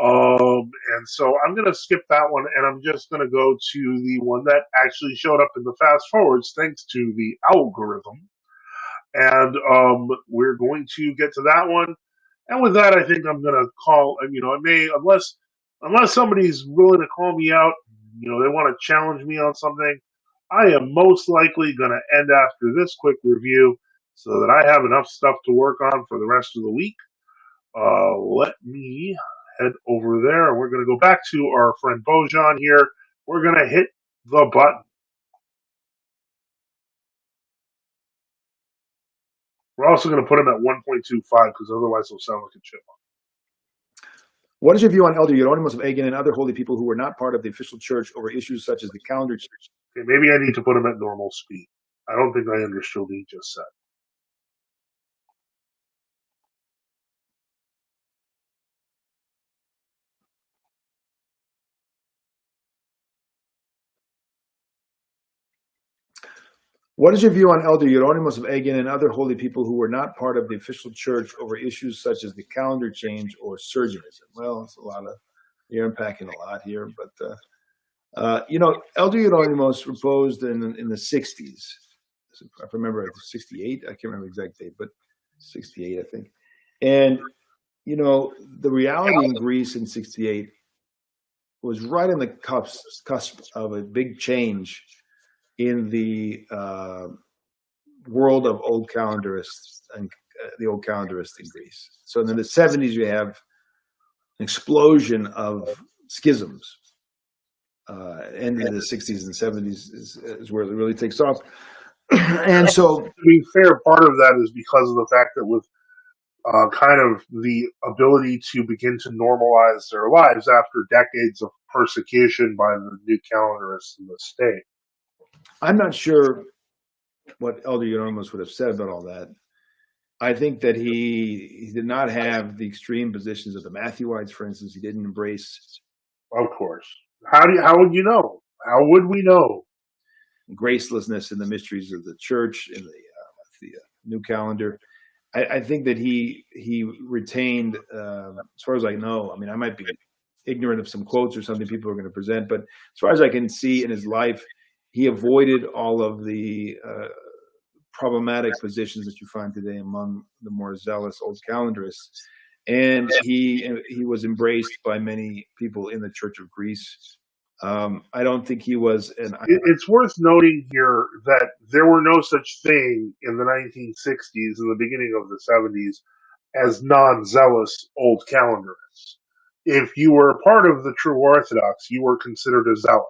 And so I'm going to skip that one, and I'm just going to go to the one that actually showed up in the fast forwards thanks to the algorithm. And we're going to get to that one. And with that, I think I'm going to call. I may unless somebody's willing to call me out. They want to challenge me on something. I am most likely going to end after this quick review so that I have enough stuff to work on for the rest of the week. Let me head over there, and we're going to go back to our friend Bojan here. We're going to hit the button. We're also going to put him at 1.25 because otherwise he'll sound like a chipmunk. What is your view on Elder Hieronymus of Agen and other holy people who were not part of the official church over issues such as the Calendarist? Okay, maybe I need to put him at normal speed. I don't think I understood what he just said. What is your view on Elder Hieronymus of Agen and other holy people who were not part of the official church over issues such as the calendar change or surgeonism? Well, it's a lot of, you're unpacking a lot here, but Elder Hieronymus proposed in the 60s. I remember 68. I can't remember the exact date, but 68, I think. And the reality in Greece in 68 was right on the cusp of a big change in the world of old calendarists and the old calendarists in Greece. So in the 70s, you have an explosion of schisms. End of the 60s and 70s is where it really takes off. And so, to be fair, part of that is because of the fact that with kind of the ability to begin to normalize their lives after decades of persecution by the new calendarists in the state. I'm not sure what Elder Hieronymus would have said about all that. I think that he did not have the extreme positions of the Matthewites, for instance. He didn't embrace. Of course. How would you know? How would we know? Gracelessness in the mysteries of the church in the new calendar. I think that he retained, as far as I know, I mean, I might be ignorant of some quotes or something people are going to present, but as far as I can see in his life, he avoided all of the problematic positions that you find today among the more zealous old calendarists. And he was embraced by many people in the Church of Greece. I don't think he was It's worth noting here that there were no such thing in the 1960s and the beginning of the 70s as non-zealous old calendarists. If you were a part of the true Orthodox, you were considered a zealot.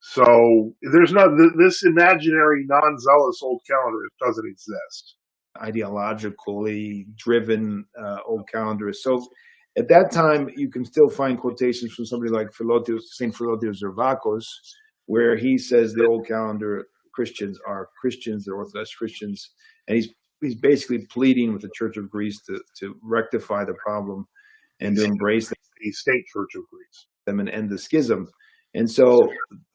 So there's not this imaginary non-zealous old calendarist doesn't exist. Ideologically driven old calendarists. So at that time, you can still find quotations from somebody like St. Philotios Zervakos, where he says the old calendar Christians are Christians, they're Orthodox Christians, and he's basically pleading with the Church of Greece to rectify the problem and to embrace the state Church of Greece them and end the schism. And so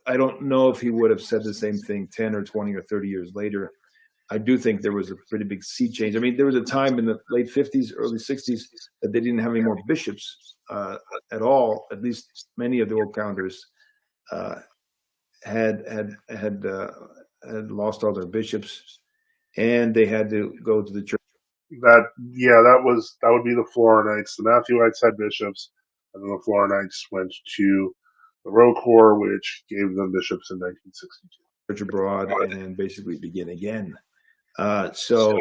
I don't know if he would have said the same thing 10 or 20 or 30 years later. I do think there was a pretty big sea change. I mean, there was a time in the late 50s, early 60s that they didn't have any more bishops at all. At least many of the old calendars had lost all their bishops, and they had to go to the church. That would be the Florinites. The Matthewites had bishops, and then the Florinites went to the Rocor, which gave them bishops in 1962. Church abroad and basically begin again. So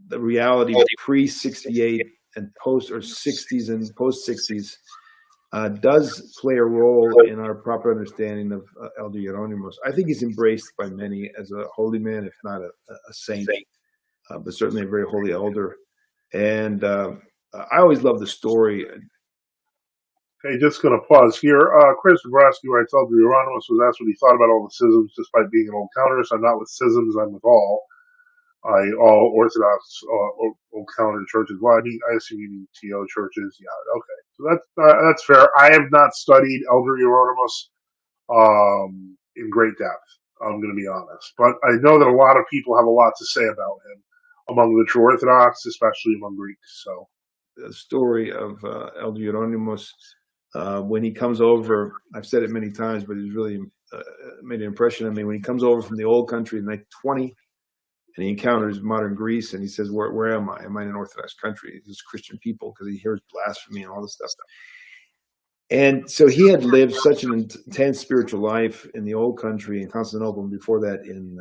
the reality pre-68 and post or 60s and post-60s does play a role in our proper understanding of Elder Hieronymus. I think he's embraced by many as a holy man, if not a saint, but certainly a very holy elder. And I always love the story. Okay, just going to pause here. Chris Zabrowski writes, Elder Hieronymus was asked what he thought about all the schisms despite being an old calendar. I'm not with schisms, I'm with all Orthodox old calendar churches. Well, I assume you mean TO churches. Yeah, okay. So that's fair. I have not studied Elder Hieronymus in great depth. I'm going to be honest. But I know that a lot of people have a lot to say about him among the true Orthodox, especially among Greeks. So story of Elder Euronymous when he comes over. I've said it many times, but it's really made an impression on me. When he comes over from the old country in 1920, and he encounters modern Greece, and he says, where am I? Am I in an Orthodox country? This is Christian people, because he hears blasphemy and all this stuff. And so he had lived such an intense spiritual life in the old country in Constantinople, and before that in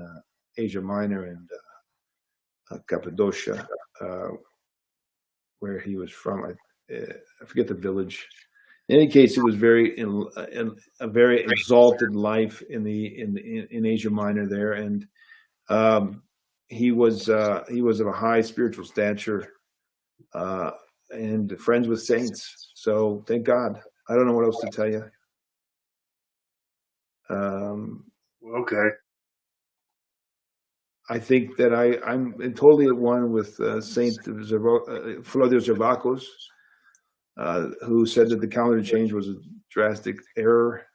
Asia Minor and Cappadocia, where he was from. I forget the village. In any case, it was a very exalted life in Asia Minor there, and he was of a high spiritual stature and friends with saints. So thank God. I don't know what else to tell you. Okay. I think that I'm totally at one with Saint Florida Zervakos, who said that the calendar change was a drastic error,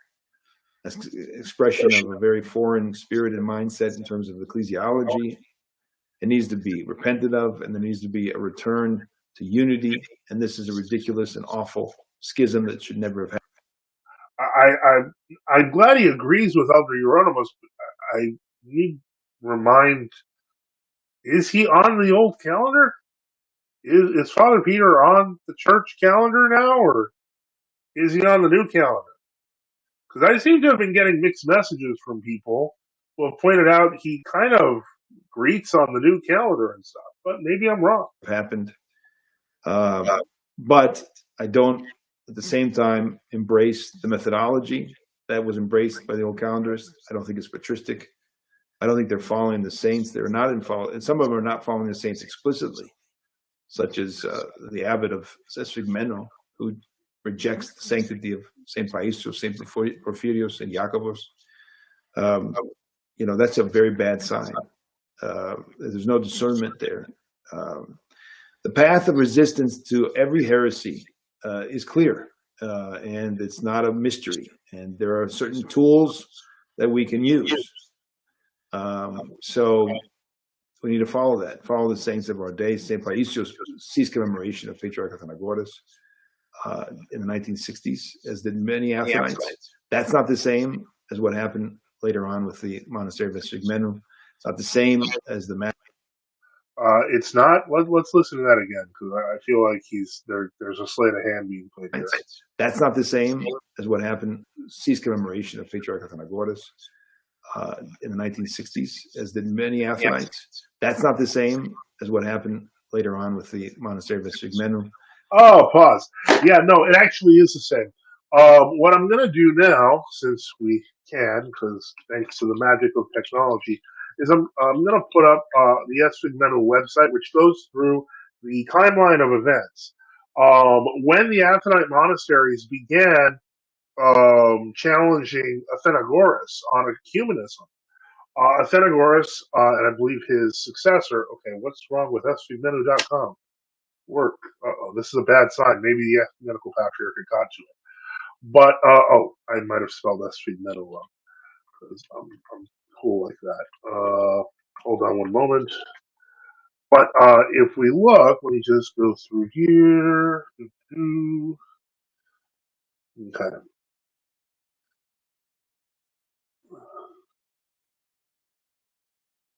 expression of a very foreign spirit and mindset in terms of ecclesiology. It needs to be repented of, and there needs to be a return to unity. And this is a ridiculous and awful schism that should never have happened. I'm glad he agrees with Elder Euronymous, but I need to remind, is he on the old calendar? Is Father Peter on the church calendar now, or is he on the new calendar? Because I seem to have been getting mixed messages from people who have pointed out he kind of greets on the new calendar and stuff, but maybe I'm wrong. Happened. But I don't, at the same time, embrace the methodology that was embraced by the old calendarists. I don't think it's patristic. I don't think they're following the saints. They're not and some of them are not following the saints explicitly, such as the abbot of Sesfigmeno, who rejects the sanctity of Saint Paisios, Saint Porphyrios, Saint Jacobos. That's a very bad sign. There's no discernment there. The path of resistance to every heresy is clear, and it's not a mystery. And there are certain tools that we can use. So we need to follow the saints of our day. St. Paisios ceased commemoration of Patriarch Athenagoras in the 1960s, as did many Athenites. That's not the same as what happened later on with the monastery of Vestigmenu. It's not the same as the it's not. Let's listen to that again, because I feel like there's a sleight of hand being played here. That's not the same as what happened. Ceased commemoration of Patriarch Athenagoras in the 1960s, as did many Athenites. That's not the same as what happened later on with the monastery of Vestigmenu. Oh, pause. Yeah, no, it actually is the same. What I'm going to do now, since we can, because thanks to the magic of technology, is I'm going to put up the Vestigmenu website, which goes through the timeline of events. When the Athonite monasteries began challenging Athenagoras on ecumenism, Athenagoras, and I believe his successor, okay, what's wrong with Vestigmenu.com? Work. This is a bad sign. Maybe the ecumenical patriarchate got to it. But, I might have spelled Vestigmenu wrong, because I'm cool like that. Hold on one moment. But if we look, let me just go through here. Okay.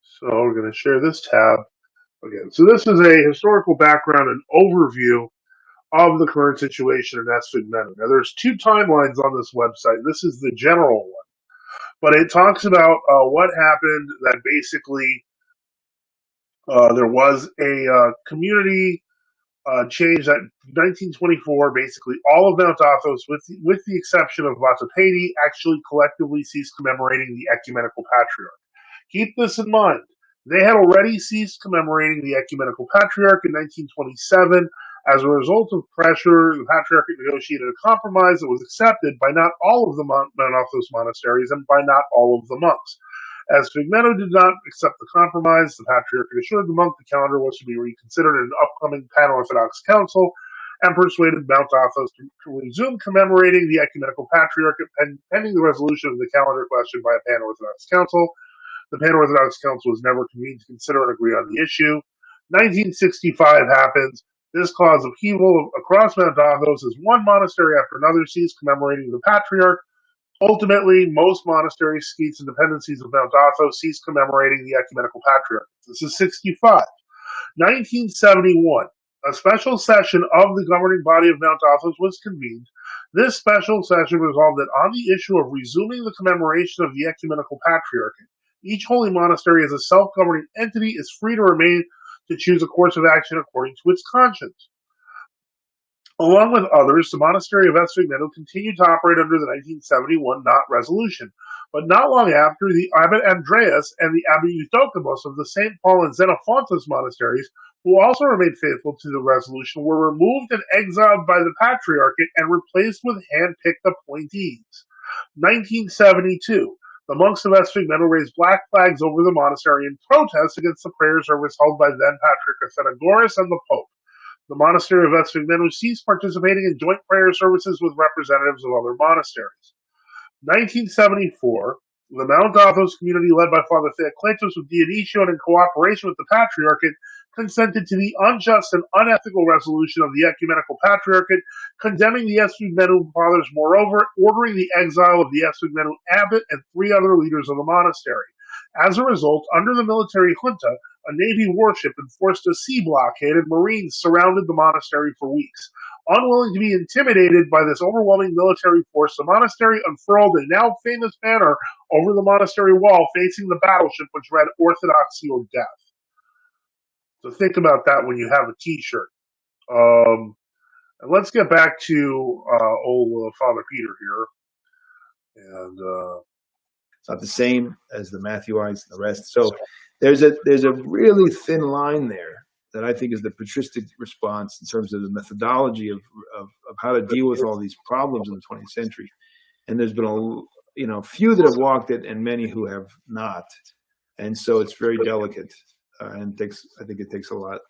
So we're going to share this tab again. So this is a historical background and overview of the current situation in Vestigmenu. Now, there's two timelines on this website. This is the general one, but it talks about what happened. That basically there was a community change that 1924. Basically, all of Mount Athos, with the exception of Vatopedi, actually collectively ceased commemorating the ecumenical patriarch. Keep this in mind. They had already ceased commemorating the ecumenical patriarch in 1927. As a result of pressure, the patriarchate negotiated a compromise that was accepted by not all of the Mount Athos monasteries and by not all of the monks. As Vestigmenu did not accept the compromise, the patriarchate assured the monk the calendar was to be reconsidered in an upcoming Pan-Orthodox council and persuaded Mount Athos to resume commemorating the ecumenical patriarchate pending the resolution of the calendar question by a Pan-Orthodox council. The Pan-Orthodox Council was never convened to consider and agree on the issue. 1965 happens. This caused upheaval across Mount Athos as one monastery after another ceased commemorating the patriarch. Ultimately, most monasteries, skeets, and dependencies of Mount Athos ceased commemorating the ecumenical patriarch. This is 65. 1971. A special session of the governing body of Mount Athos was convened. This special session resolved that on the issue of resuming the commemoration of the ecumenical patriarchate, each holy monastery as a self-governing entity is free to remain to choose a course of action according to its conscience. Along with others, the monastery of Esfigneto continued to operate under the 1971 Knot Resolution, but not long after, the Abbot Andreas and the Abbot Euthychimos of the St. Paul and Xenophontus monasteries, who also remained faithful to the resolution, were removed and exiled by the Patriarchate and replaced with hand-picked appointees. 1972. The monks of Esfigneto raised black flags over the monastery in protest against the prayer service held by then-Patriarch Athenagoras and the Pope. The monastery of Esfigneto ceased participating in joint prayer services with representatives of other monasteries. 1974, the Mount Athos community led by Father Theocletos of Dionysian in cooperation with the Patriarchate consented to the unjust and unethical resolution of the Ecumenical Patriarchate, condemning the Esfigneto fathers, moreover, ordering the exile of the Esfigneto abbot and 3 other leaders of the monastery. As a result, under the military junta, a Navy warship enforced a sea blockade and Marines surrounded the monastery for weeks. Unwilling to be intimidated by this overwhelming military force, the monastery unfurled a now famous banner over the monastery wall facing the battleship, which read Orthodoxy or Death. So think about that when you have a t-shirt. And let's get back to old Father Peter here. And it's not the same as the Matthewites and the rest. So there's a really thin line there that I think is the patristic response in terms of the methodology of how to deal with all these problems in the 20th century. And there's been few that have walked it and many who have not. And so it's very delicate and I think it takes a lot. It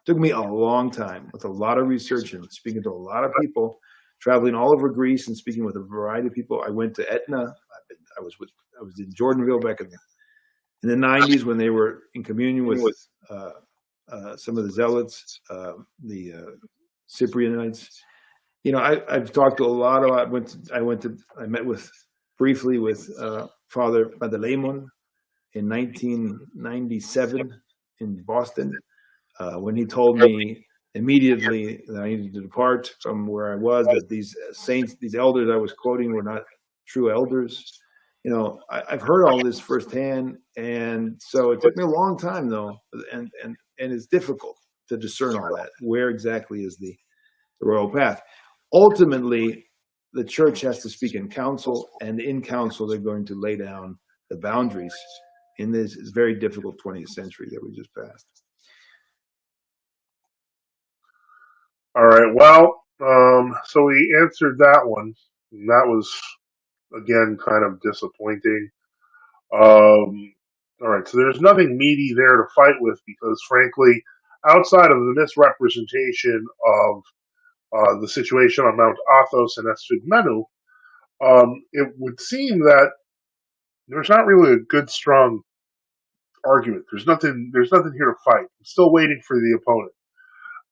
took me a long time with a lot of research and speaking to a lot of people, traveling all over Greece and speaking with a variety of people. I went to Etna. I was in Jordanville back in the 90s when they were in communion with some of the zealots, the Cyprianites. I've talked to a lot of. I met briefly with Father Panteleimon in 1997 in Boston when he told me immediately that I needed to depart from where I was. That these saints, these elders I was quoting, were not true elders. I've heard all this firsthand, and so it took me a long time, though, and it's difficult to discern all that. Where exactly is the royal path? Ultimately, the church has to speak in council, and in council, they're going to lay down the boundaries in this very difficult 20th century that we just passed. All right. Well, so we answered that one. That was, again, kind of disappointing. All right. So there's nothing meaty there to fight with because, frankly, outside of the misrepresentation of the situation on Mount Athos and Esfigneto, it would seem that there's not really a good, strong argument. There's nothing here to fight. I'm still waiting for the opponent.